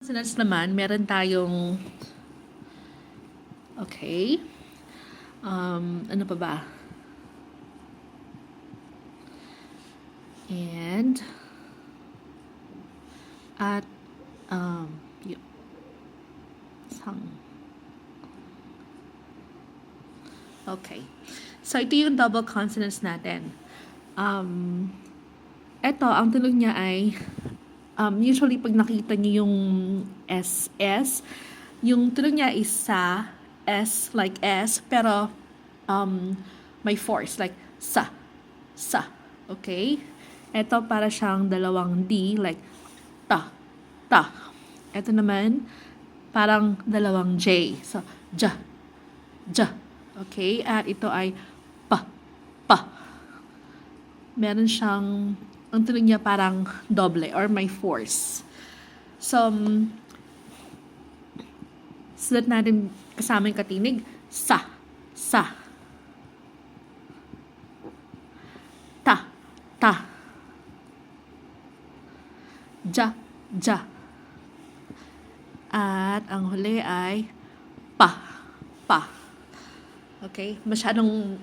Consonants naman, meron tayong, okay, ano pa ba? And, at, yun, sang. Okay. So, ito yung double consonants natin. Ito, ang tunog niya ay, usually pag nakita niyo yung SS, yung tunog niya is sa, S, like S, pero may force, like sa. Okay? Ito para siyang dalawang D, like ta. Ito naman, parang dalawang J. So, ja. Okay? At ito ay pa. Meron siyang, ang tunog niya parang doble or may force. So, sulat natin kasama yung katinig. Sa. Ta. Ja. At ang huli ay pa. Okay? Masyadong,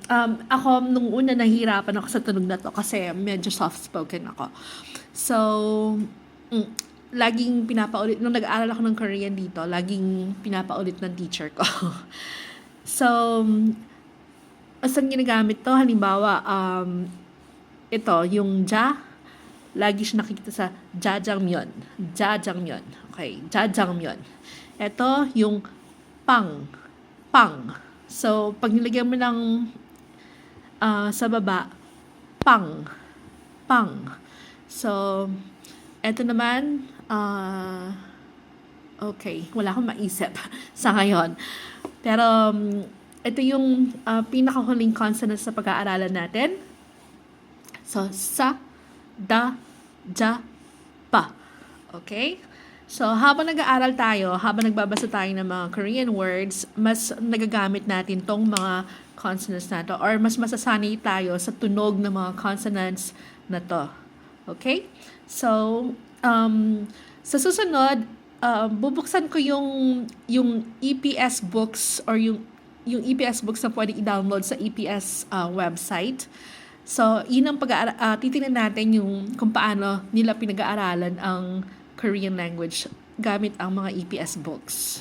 ako nung una nahihirapan ako sa tunog na to kasi medyo soft-spoken ako. So, laging pinapaulit, nung nag-aaral ako ng Korean dito, laging pinapaulit ng teacher ko. So, saan ginagamit to? Halimbawa, ito, yung ja, lagi siya nakikita sa jajangmyeon. Okay, jajangmyeon. Ito, yung pang. So, pag nilagyan mo ng sa baba, pang. So, eto naman, okay, wala akong maisip sa ngayon. Pero, ito yung pinakahuling consonant sa pag-aaralan natin. So, sa, da, ja, pa. Okay? So, habang nag-aaral tayo, habang nagbabasa tayo ng mga Korean words, mas nagagamit natin tong mga consonants na to or mas masasanay tayo sa tunog ng mga consonants na to. Okay? So, sa susunod, bubuksan ko yung EPS books or yung EPS books na pwede i-download sa EPS website. So, yun ang titingnan natin yung kung paano nila pinag-aaralan ang Korean language gamit ang mga EPS books.